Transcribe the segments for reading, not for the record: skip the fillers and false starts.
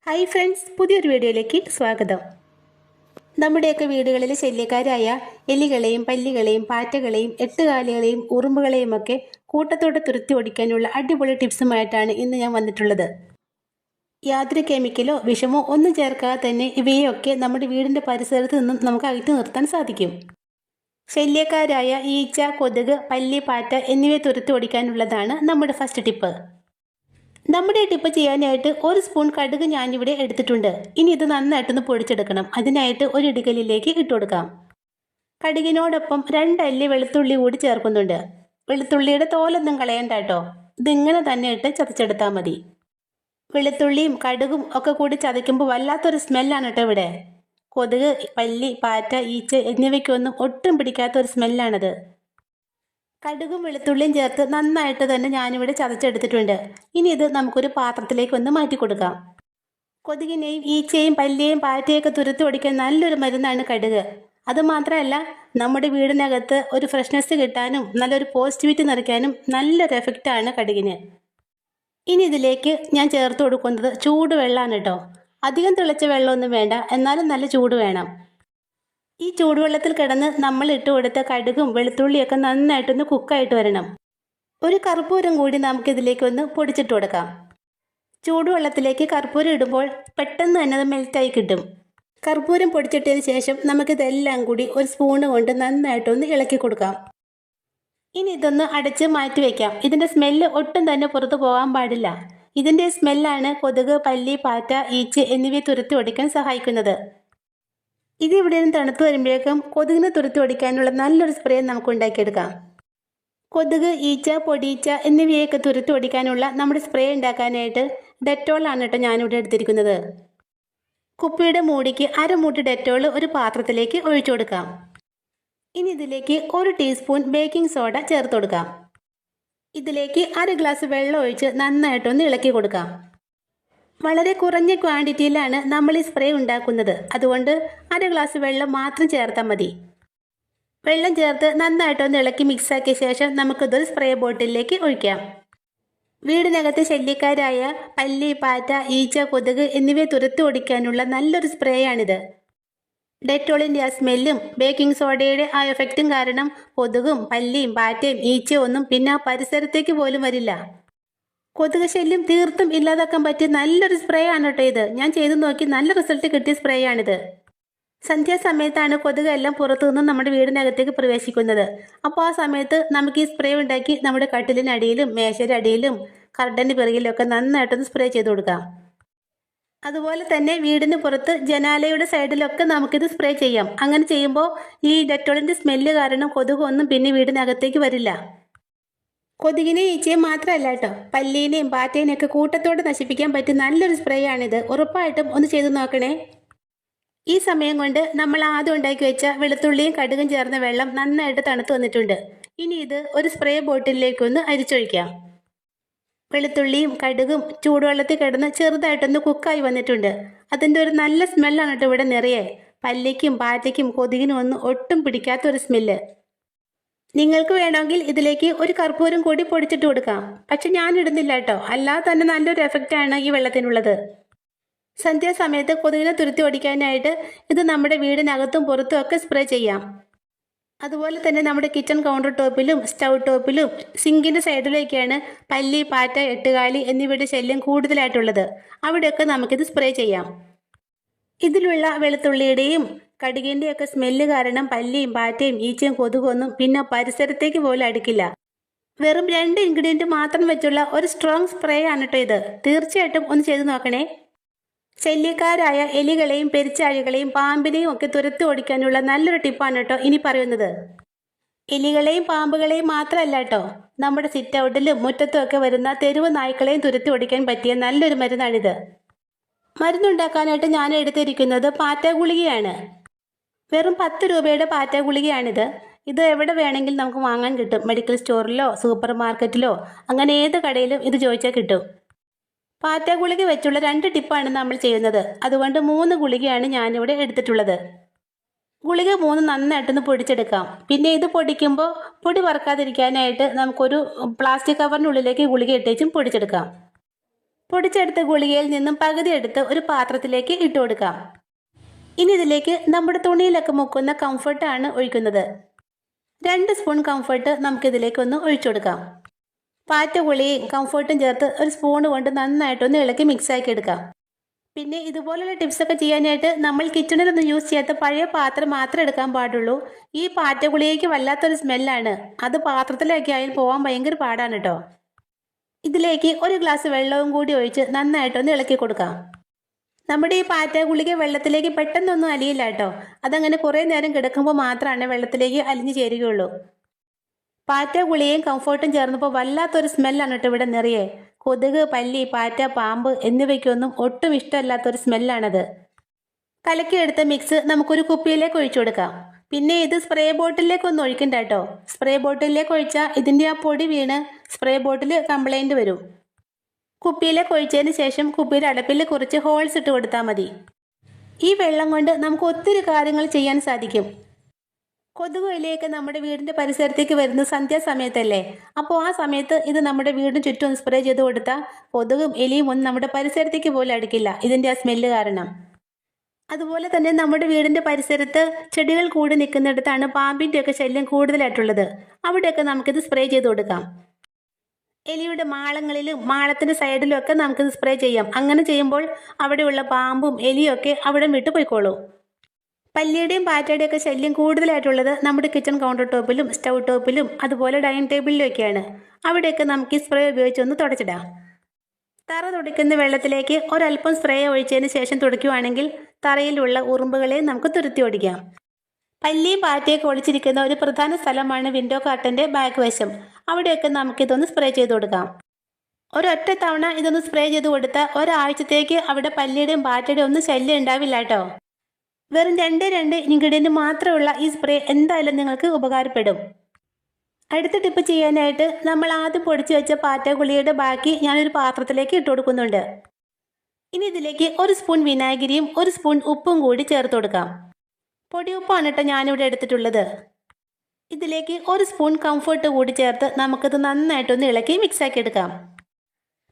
Hi friends, പുതിയൊരു വീഡിയോയിലേക്ക് സ്വാഗതം. നമ്മുടെയൊക്കെ വീടുകളിൽ ശല്യക്കാരായ എലികളെയും പല്ലികളെയും പാറ്റകളെയും എട്ടുകാലികളെയും ഉറുമ്പുകളെയും ഒക്കെ കൂട്ടത്തോടെ തുരത്തി ഓടിക്കാനുള്ള അടിപൊളി ടിപ്സുമായിട്ടാണ് ഇന്ന് ഞാൻ വന്നിട്ടുള്ളത്. യാതൊരു കെമിക്കലോ വിഷമോ ഒന്നും ചേർക്കാതെ തന്നെ ഇവയൊക്കെ നമ്മുടെ വീടിൻ്റെ പരിസരത്ത് നിന്നും നമുക്ക് അകറ്റി നിർത്താൻ സാധിക്കും. ശല്യക്കാരായ ഈച്ച, കൊതുക്, പല്ലി, പാറ്റ എന്നിവയെ തുരത്തി ഓടിക്കാനുള്ളതാണ് നമ്മുടെ ഫസ്റ്റ് ടിപ്പ്. നമ്മുടെ ടിപ്പ് ചെയ്യാനായിട്ട് ഒരു സ്പൂൺ കടുക് ഞാനിവിടെ എടുത്തിട്ടുണ്ട്. ഇനി ഇത് നന്നായിട്ടൊന്ന് പൊടിച്ചെടുക്കണം. അതിനായിട്ട് ഒരു ഇടികല്ലിലേക്ക് ഇട്ട് കൊടുക്കാം. കടുകിനോടൊപ്പം 2 അല്ലി വെളുത്തുള്ളി കൂടി ചേർക്കുന്നുണ്ട്. വെളുത്തുള്ളിയുടെ തോലൊന്നും കളയണ്ട കേട്ടോ, ഇതിങ്ങനെ തന്നെ ഇട്ട് ചതച്ചെടുത്താൽ മതി. വെളുത്തുള്ളിയും കടുകും ഒക്കെ കൂടി ചതയ്ക്കുമ്പോൾ വല്ലാത്തൊരു സ്മെല്ലാണ് കേട്ടോ ഇവിടെ. കൊതുക്, പല്ലി, പാറ്റ, ഈച്ച എന്നിവയ്ക്കൊന്നും ഒട്ടും പിടിക്കാത്തൊരു സ്മെല്ലാണത്. കടുകും വെളുത്തുള്ളിയും ചേർത്ത് നന്നായിട്ട് തന്നെ ഞാനിവിടെ ചതച്ചെടുത്തിട്ടുണ്ട്. ഇനി ഇത് നമുക്കൊരു പാത്രത്തിലേക്ക് ഒന്ന് മാറ്റി കൊടുക്കാം. കൊതുകിനെയും ഈച്ചയും പല്ലിയെയും പാറ്റയൊക്കെ തുരത്തി ഓടിക്കാൻ നല്ലൊരു മരുന്നാണ് കടുക്. അതുമാത്രമല്ല, നമ്മുടെ വീടിനകത്ത് ഒരു ഫ്രഷ്നെസ് കിട്ടാനും നല്ലൊരു പോസിറ്റിവിറ്റി നിറയ്ക്കാനും നല്ലൊരു എഫക്റ്റാണ് കടുകിന്. ഇനി ഇതിലേക്ക് ഞാൻ ചേർത്ത് കൊടുക്കുന്നത് ചൂടുവെള്ളമാണ് കേട്ടോ. അധികം തിളച്ച വെള്ളമൊന്നും വേണ്ട, എന്നാലും നല്ല ചൂട് വേണം. ഈ ചൂടുവെള്ളത്തിൽ കിടന്ന് നമ്മൾ ഇട്ട് കൊടുത്ത കടുകും വെളുത്തുള്ളിയൊക്കെ നന്നായിട്ടൊന്ന് കുക്കായിട്ട് വരണം. ഒരു കർപ്പൂരം കൂടി നമുക്കിതിലേക്കൊന്ന് പൊടിച്ചിട്ട് കൊടുക്കാം. ചൂടുവെള്ളത്തിലേക്ക് കർപ്പൂരം ഇടുമ്പോൾ പെട്ടെന്ന് തന്നെ അത് മെൽറ്റായി കിട്ടും. കർപ്പൂരം പൊടിച്ചിട്ടതിന് ശേഷം നമുക്കിതെല്ലാം കൂടി ഒരു സ്പൂണ് കൊണ്ട് നന്നായിട്ടൊന്ന് ഇളക്കി കൊടുക്കാം. ഇനി ഇതൊന്ന് അടച്ച് മാറ്റി വയ്ക്കാം. ഇതിൻ്റെ സ്മെല്ല് ഒട്ടും തന്നെ പുറത്തു പോകാൻ പാടില്ല. ഇതിൻ്റെ സ്മെല്ലാണ് കൊതുക്, പല്ലി, പാറ്റ, ഈച്ച എന്നിവയെ തുരത്തി ഓടിക്കാൻ സഹായിക്കുന്നത്. ഇത് ഇവിടെ നിന്ന് തണുത്ത് വരുമ്പോഴേക്കും കൊതുകിനെ തുരത്തി ഓടിക്കാനുള്ള നല്ലൊരു സ്പ്രേ നമുക്ക് ഉണ്ടാക്കിയെടുക്കാം. കൊതുക്, ഈച്ച, പൊടിയീച്ച എന്നിവയൊക്കെ തുരത്തി ഓടിക്കാനുള്ള നമ്മുടെ സ്പ്രേ ഉണ്ടാക്കാനായിട്ട് ഡെറ്റോളാണ് കേട്ടോ ഞാനിവിടെ എടുത്തിരിക്കുന്നത്. കുപ്പിയുടെ മൂടിക്ക് 1/2 മൂടി ഡെറ്റോൾ ഒരു പാത്രത്തിലേക്ക് ഒഴിച്ചു കൊടുക്കാം. ഇനി ഇതിലേക്ക് 1 ടീസ്പൂൺ ബേക്കിംഗ് സോഡ ചേർത്ത് കൊടുക്കാം. ഇതിലേക്ക് 1/2 ഗ്ലാസ് വെള്ളം ഒഴിച്ച് നന്നായിട്ടൊന്ന് ഇളക്കി കൊടുക്കാം. വളരെ കുറഞ്ഞ ക്വാണ്ടിറ്റിയിലാണ് നമ്മൾ ഈ സ്പ്രേ ഉണ്ടാക്കുന്നത്. അതുകൊണ്ട് 1/2 ഗ്ലാസ് വെള്ളം മാത്രം ചേർത്താൽ മതി. വെള്ളം ചേർത്ത് നന്നായിട്ടൊന്ന് ഇളക്കി മിക്സാക്കിയ ശേഷം നമുക്കിതൊരു സ്പ്രേ ബോട്ടിലേക്ക് ഒഴിക്കാം. വീടിനകത്തെ ശല്യക്കാരായ പല്ലി, പാറ്റ, ഈച്ച, കൊതുക് എന്നിവയെ തുരത്തി ഓടിക്കാനുള്ള നല്ലൊരു സ്പ്രേയാണിത്. ഡെറ്റോളിൻ്റെ ആ സ്മെല്ലും ബേക്കിംഗ് സോഡയുടെ ആ എഫക്റ്റും കാരണം കൊതുകും പല്ലിയും പാറ്റയും ഈച്ചയും ഒന്നും പിന്നെ ആ പരിസരത്തേക്ക് പോലും വരില്ല. കൊതുക് ശല്യം തീർത്തും ഇല്ലാതാക്കാൻ പറ്റിയ നല്ലൊരു സ്പ്രേ ആണ് കേട്ടോ ഇത്. ഞാൻ ചെയ്തു നോക്കി നല്ല റിസൾട്ട് കിട്ടിയ സ്പ്രേ ആണിത്. സന്ധ്യാസമയത്താണ് കൊതുക് എല്ലാം പുറത്തുനിന്ന് നമ്മുടെ വീടിനകത്തേക്ക് പ്രവേശിക്കുന്നത്. അപ്പോൾ ആ സമയത്ത് നമുക്ക് ഈ സ്പ്രേ ഉണ്ടാക്കി നമ്മുടെ കട്ടിലിനടിയിലും മേശയുടെ അടിയിലും കർട്ടൻ്റെ പിറകിലും ഒക്കെ നന്നായിട്ടൊന്ന് സ്പ്രേ ചെയ്ത് കൊടുക്കാം. അതുപോലെ തന്നെ വീടിന് പുറത്ത് ജനാലയുടെ സൈഡിലൊക്കെ നമുക്കിത് സ്പ്രേ ചെയ്യാം. അങ്ങനെ ചെയ്യുമ്പോൾ ഈ ഡെറ്റോളിൻ്റെ സ്മെല്ല് കാരണം കൊതുകൊന്നും പിന്നെ വീടിനകത്തേക്ക് വരില്ല. കൊതുകിനെയും ഈച്ചയും മാത്രമല്ല കേട്ടോ, പല്ലീനെയും പാറ്റേനെയൊക്കെ കൂട്ടത്തോടെ നശിപ്പിക്കാൻ പറ്റിയ നല്ലൊരു സ്പ്രേ ആണിത്. ഉറപ്പായിട്ടും ഒന്ന് ചെയ്തു നോക്കണേ. ഈ സമയം കൊണ്ട് നമ്മൾ ആദ്യം ഉണ്ടാക്കി വെച്ച വെളുത്തുള്ളിയും കടുകും ചേർന്ന വെള്ളം നന്നായിട്ട് തണുത്ത് വന്നിട്ടുണ്ട്. ഇനി ഇത് ഒരു സ്പ്രേ ബോട്ടിലേക്കൊന്ന് അരിച്ചൊഴിക്കാം. വെളുത്തുള്ളിയും കടുകും ചൂടുവെള്ളത്തിൽ കിടന്ന് ചെറുതായിട്ടൊന്ന് കുക്കായി വന്നിട്ടുണ്ട്. അതിൻ്റെ ഒരു നല്ല സ്മെല്ലാണ് കേട്ടോ ഇവിടെ നിറയെ. പല്ലിക്കും പാറ്റയ്ക്കും കൊതുകിനും ഒന്നും ഒട്ടും പിടിക്കാത്തൊരു സ്മെല്ല്. നിങ്ങൾക്ക് വേണമെങ്കിൽ ഇതിലേക്ക് ഒരു കർപ്പൂരം കൂടി പൊടിച്ചിട്ട് കൊടുക്കാം. പക്ഷെ ഞാൻ ഇടുന്നില്ല കേട്ടോ, അല്ലാതെ തന്നെ നല്ലൊരു എഫക്റ്റാണ് ഈ വെള്ളത്തിനുള്ളത്. സന്ധ്യാസമയത്ത് കൊതുകിനെ തുരത്തി ഓടിക്കാനായിട്ട് ഇത് നമ്മുടെ വീടിനകത്തും പുറത്തും ഒക്കെ സ്പ്രേ ചെയ്യാം. അതുപോലെ തന്നെ നമ്മുടെ കിച്ചൺ കൗണ്ടർ ടോപ്പിലും സ്റ്റൗ ടോപ്പിലും സിങ്കിൻ്റെ സൈഡിലേക്കാണ് പല്ലി, പാറ്റ, എട്ടുകാലി എന്നിവയുടെ ശല്യം കൂടുതലായിട്ടുള്ളത്. അവിടെയൊക്കെ നമുക്കിത് സ്പ്രേ ചെയ്യാം. ഇതിലുള്ള വെളുത്തുള്ളിയുടെയും കടുകിൻ്റെയൊക്കെ സ്മെല്ല് കാരണം പല്ലിയും പാറ്റയും ഈച്ചയും കൊതുകൊന്നും പിന്നെ പരിസരത്തേക്ക് പോലും അടുക്കില്ല. വെറും 2 ഇൻഗ്രീഡിയൻറ്റ് മാത്രം വെച്ചുള്ള ഒരു സ്ട്രോങ് സ്പ്രേ ആണ് കേട്ടോ ഇത്. തീർച്ചയായിട്ടും ഒന്ന് ചെയ്തു നോക്കണേ. ശല്യക്കാരായ എലികളെയും പെരിച്ചാഴികളെയും പാമ്പിനെയും ഒക്കെ തുരത്തി ഓടിക്കാനുള്ള നല്ലൊരു ടിപ്പാണ് കേട്ടോ ഇനി പറയുന്നത്. എലികളെയും പാമ്പുകളെയും മാത്രമല്ല കേട്ടോ, നമ്മുടെ സിറ്റ് ഔട്ടിലും മുറ്റത്തും ഒക്കെ വരുന്ന തെരുവ് നായ്ക്കളെയും തുരത്തി ഓടിക്കാൻ പറ്റിയ നല്ലൊരു മരുന്നാണിത്. മരുന്നുണ്ടാക്കാനായിട്ട് ഞാൻ എടുത്തിരിക്കുന്നത് പാറ്റ ഗുളികയാണ്. വെറും 10 രൂപയുടെ പാറ്റ ഗുളികയാണിത്. ഇത് എവിടെ വേണമെങ്കിലും നമുക്ക് വാങ്ങാൻ കിട്ടും. മെഡിക്കൽ സ്റ്റോറിലോ സൂപ്പർ മാർക്കറ്റിലോ അങ്ങനെ ഏത് കടയിലും ഇത് ചോദിച്ചാൽ കിട്ടും. പാറ്റ ഗുളിക വെച്ചുള്ള 2 ടിപ്പാണ് നമ്മൾ ചെയ്യുന്നത്. അതുകൊണ്ട് 3 ഗുളികയാണ് ഞാനിവിടെ എടുത്തിട്ടുള്ളത്. ഗുളിക 3 നന്നായിട്ടൊന്ന് പൊടിച്ചെടുക്കാം. പിന്നെ ഇത് പൊടിക്കുമ്പോൾ പൊടി പറക്കാതിരിക്കാനായിട്ട് നമുക്കൊരു പ്ലാസ്റ്റിക് കവറിനുള്ളിലേക്ക് ഗുളിക ഇട്ടേച്ചും പൊടിച്ചെടുക്കാം. പൊടിച്ചെടുത്ത ഗുളികയിൽ നിന്നും പകുതി എടുത്ത് ഒരു പാത്രത്തിലേക്ക് ഇട്ട് കൊടുക്കാം. ഇനി ഇതിലേക്ക് നമ്മുടെ തുണിയിലൊക്കെ മുക്കുന്ന കംഫർട്ടാണ് ഒഴിക്കുന്നത്. 2 സ്പൂൺ കംഫർട്ട് നമുക്കിതിലേക്ക് ഒന്ന് ഒഴിച്ചു കൊടുക്കാം. പാറ്റ ഗുളികയും കംഫർട്ടും ചേർത്ത് ഒരു സ്പൂൺ കൊണ്ട് നന്നായിട്ടൊന്ന് ഇളക്കി മിക്സാക്കി എടുക്കാം. പിന്നെ ഇതുപോലുള്ള ടിപ്സൊക്കെ ചെയ്യാനായിട്ട് നമ്മൾ കിച്ചണിലൊന്നും യൂസ് ചെയ്യാത്ത പഴയ പാത്രം മാത്രമേ എടുക്കാൻ പാടുള്ളൂ. ഈ പാറ്റ ഗുളികയ്ക്ക് വല്ലാത്തൊരു സ്മെല്ലാണ്. അത് പാത്രത്തിലൊക്കെ ആയാൽ പോകാൻ ഭയങ്കര പാടാണ് കേട്ടോ. ഇതിലേക്ക് ഒരു ഗ്ലാസ് വെള്ളവും കൂടി ഒഴിച്ച് നന്നായിട്ടൊന്ന് ഇളക്കി കൊടുക്കാം. നമ്മുടെ ഈ പാറ്റ ഗുളിക വെള്ളത്തിലേക്ക് പെട്ടെന്നൊന്നും അലിയില്ല കേട്ടോ. അതങ്ങനെ കുറേ നേരം കിടക്കുമ്പോൾ മാത്രമാണ് വെള്ളത്തിലേക്ക് അലിഞ്ഞു ചേരുകയുള്ളൂ. പാറ്റ ഗുളികയും കംഫർട്ടും ചേർന്നപ്പോൾ വല്ലാത്തൊരു സ്മെല്ലാണ് കേട്ടോ ഇവിടെ നിറയെ. കൊതുക്, പല്ലി, പാറ്റ, പാമ്പ് എന്നിവയ്ക്കൊന്നും ഒട്ടും ഇഷ്ടമല്ലാത്തൊരു സ്മെല്ലാണത്. കലക്കിയെടുത്ത മിക്സ് നമുക്കൊരു കുപ്പിയിലേക്ക് ഒഴിച്ചു കൊടുക്കാം. പിന്നെ ഇത് സ്പ്രേ ബോട്ടിലേക്കൊന്നും ഒഴിക്കണ്ട കേട്ടോ. സ്പ്രേ ബോട്ടിലേക്ക് ഒഴിച്ചാൽ ഇതിൻ്റെ ആ പൊടി വീണ് സ്പ്രേ ബോട്ടിൽ കംപ്ലൈൻറ്റ് വരും. കുപ്പിയിലേക്ക് ഒഴിച്ചതിന് ശേഷം കുപ്പിയുടെ അടപ്പിൽ കുറച്ച് ഹോൾസ് ഇട്ട് കൊടുത്താൽ മതി. ഈ വെള്ളം കൊണ്ട് നമുക്ക് ഒത്തിരി കാര്യങ്ങൾ ചെയ്യാൻ സാധിക്കും. കൊതുക് എലിയൊക്കെ നമ്മുടെ വീടിൻ്റെ പരിസരത്തേക്ക് വരുന്ന സന്ധ്യാസമയത്തല്ലേ. അപ്പോൾ ആ സമയത്ത് ഇത് നമ്മുടെ വീടിന് ചുറ്റും സ്പ്രേ ചെയ്ത് കൊടുത്താൽ കൊതുകും എലിയും ഒന്നും നമ്മുടെ പരിസരത്തേക്ക് പോലും അടുക്കില്ല, ഇതിൻ്റെ ആ സ്മെല്ല് കാരണം. അതുപോലെ തന്നെ നമ്മുടെ വീടിൻ്റെ പരിസരത്ത് ചെടികൾ കൂടി നിൽക്കുന്നിടത്താണ് പാമ്പിൻ്റെയൊക്കെ ശല്യം കൂടുതലായിട്ടുള്ളത്. അവിടെയൊക്കെ നമുക്കിത് സ്പ്രേ ചെയ്ത് കൊടുക്കാം. എലിയുടെ മാളങ്ങളിലും മാളത്തിൻ്റെ സൈഡിലും ഒക്കെ നമുക്കിത് സ്പ്രേ ചെയ്യാം. അങ്ങനെ ചെയ്യുമ്പോൾ അവിടെയുള്ള പാമ്പും എലിയും ഒക്കെ അവിടെ വിട്ടു പോയിക്കോളൂ. പല്ലിയുടെയും പാറ്റയുടെയും ഒക്കെ ശല്യം കൂടുതലായിട്ടുള്ളത് നമ്മുടെ കിച്ചൺ കൗണ്ടർ ടോപ്പിലും സ്റ്റൗ ടോപ്പിലും അതുപോലെ ഡൈനിങ് ടേബിളിലും ഒക്കെയാണ്. അവിടെയൊക്കെ നമുക്ക് ഈ സ്പ്രേ ഉപയോഗിച്ചൊന്ന് തുടച്ചിടാം. തറ തുടയ്ക്കുന്ന വെള്ളത്തിലേക്ക് ഒരല്പം സ്പ്രേ ഒഴിച്ചതിന് ശേഷം തുടയ്ക്കുകയാണെങ്കിൽ തറയിലുള്ള ഉറുമ്പുകളെ നമുക്ക് തുരത്തി ഓടിക്കാം. പല്ലിയും പാറ്റയൊക്കെ ഒളിച്ചിരിക്കുന്ന ഒരു പ്രധാന സ്ഥലമാണ് വിൻഡോ കർട്ടൻ്റെ ബാക്ക് വശം. അവിടെയൊക്കെ നമുക്കിതൊന്ന് സ്പ്രേ ചെയ്ത് കൊടുക്കാം. ഒരൊറ്റ തവണ ഇതൊന്ന് സ്പ്രേ ചെയ്ത് കൊടുത്താൽ ഒരാഴ്ചത്തേക്ക് അവിടെ പല്ലിയുടെയും പാറ്റയുടെയും ഒന്നും ശല്യം ഉണ്ടാവില്ല കേട്ടോ. വെറും 2 ഇൻഗ്രീഡിയൻറ്റ് മാത്രമുള്ള ഈ സ്പ്രേ എന്തായാലും നിങ്ങൾക്ക് ഉപകാരപ്പെടും. അടുത്ത ടിപ്പ് ചെയ്യാനായിട്ട് നമ്മൾ ആദ്യം പൊടിച്ചു വെച്ച പാറ്റ ഗുളികയുടെ ബാക്കി ഞാനൊരു പാത്രത്തിലേക്ക് ഇട്ട് കൊടുക്കുന്നുണ്ട്. ഇനി ഇതിലേക്ക് 1 സ്പൂൺ വിനാഗിരിയും 1 സ്പൂൺ ഉപ്പും കൂടി ചേർത്ത് കൊടുക്കാം. പൊടി ഉപ്പാണ് കേട്ടോ ഞാനിവിടെ എടുത്തിട്ടുള്ളത്. ഇതിലേക്ക് 1 സ്പൂൺ കംഫർട്ട് കൂടി ചേർത്ത് നമുക്കത് നന്നായിട്ടൊന്ന് ഇളക്കി മിക്സാക്കി എടുക്കാം.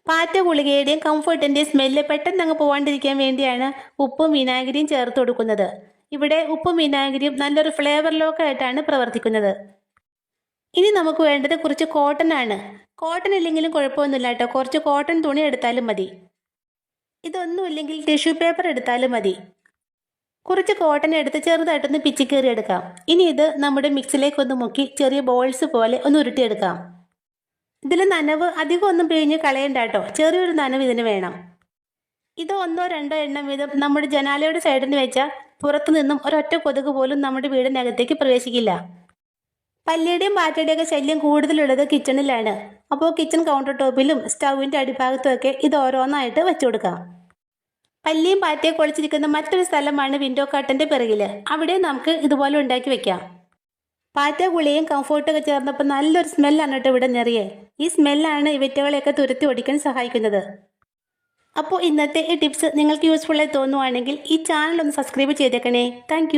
പാറ്റ ഗുളികയുടെയും കംഫർട്ടിൻ്റെയും സ്മെല്ല് പെട്ടെന്ന് അങ്ങ് പോകാണ്ടിരിക്കാൻ വേണ്ടിയാണ് ഉപ്പും വിനാഗിരിയും ചേർത്ത് കൊടുക്കുന്നത്. ഇവിടെ ഉപ്പും വിനാഗിരിയും നല്ലൊരു ഫ്ലേവർ ലോക്കായിട്ടാണ് പ്രവർത്തിക്കുന്നത്. ഇനി നമുക്ക് വേണ്ടത് കുറച്ച് കോട്ടൺ ആണ്. കോട്ടൺ ഇല്ലെങ്കിലും കുഴപ്പമൊന്നുമില്ല കേട്ടോ. കുറച്ച് കോട്ടൺ തുണി എടുത്താലും മതി. ഇതൊന്നുമില്ലെങ്കിൽ ടിഷ്യൂ പേപ്പർ എടുത്താലും മതി. കുറച്ച് കോട്ടൺ എടുത്ത് ചെറുതായിട്ടൊന്ന് പിച്ചിക്കേറി എടുക്കാം. ഇനി ഇത് നമ്മുടെ മിക്സിലേക്കൊന്ന് മുക്കി ചെറിയ ബോൾസ് പോലെ ഒന്ന് ഉരുട്ടിയെടുക്കാം. ഇതിൽ നനവ് അധികം ഒന്നും പിഴിഞ്ഞ് കളയണ്ട കേട്ടോ. ചെറിയൊരു നനവ് ഇതിന് വേണം. ഇത് 1-2 എണ്ണം വീതം നമ്മുടെ ജനാലയുടെ സൈഡിന് വെച്ചാൽ പുറത്തു നിന്നും ഒരൊറ്റ കൊതുക് പോലും നമ്മുടെ വീടിനകത്തേക്ക് പ്രവേശിക്കില്ല. പല്ലിയുടെയും പാറ്റയുടെയും ഒക്കെ ശല്യം കൂടുതലുള്ളത് കിച്ചണിലാണ്. അപ്പോൾ കിച്ചൺ കൗണ്ടർ ടോപ്പിലും സ്റ്റൗവിൻ്റെ അടിഭാഗത്തും ഒക്കെ ഇത് ഓരോന്നായിട്ട് വെച്ചു കൊടുക്കാം. പല്ലിയും പാറ്റയും കുളിച്ചിരിക്കുന്ന മറ്റൊരു സ്ഥലമാണ് വിൻഡോ കർട്ടൻ്റെ പിറകിൽ. അവിടെ നമുക്ക് ഇതുപോലെ ഉണ്ടാക്കി വെക്കാം. പാറ്റ ഗുളികയും കംഫർട്ടൊക്കെ ചേർന്നപ്പോൾ നല്ലൊരു സ്മെല്ലാണ് കേട്ടോ ഇവിടെ നിറയെ. ഈ സ്മെല്ലാണ് ഇവറ്റകളെയൊക്കെ തുരത്തി ഓടിക്കാൻ സഹായിക്കുന്നത്. അപ്പോൾ ഇന്നത്തെ ഈ ടിപ്സ് നിങ്ങൾക്ക് യൂസ്ഫുള്ളായി തോന്നുവാണെങ്കിൽ ഈ ചാനൽ ഒന്ന് സബ്സ്ക്രൈബ് ചെയ്തേക്കണേ. താങ്ക്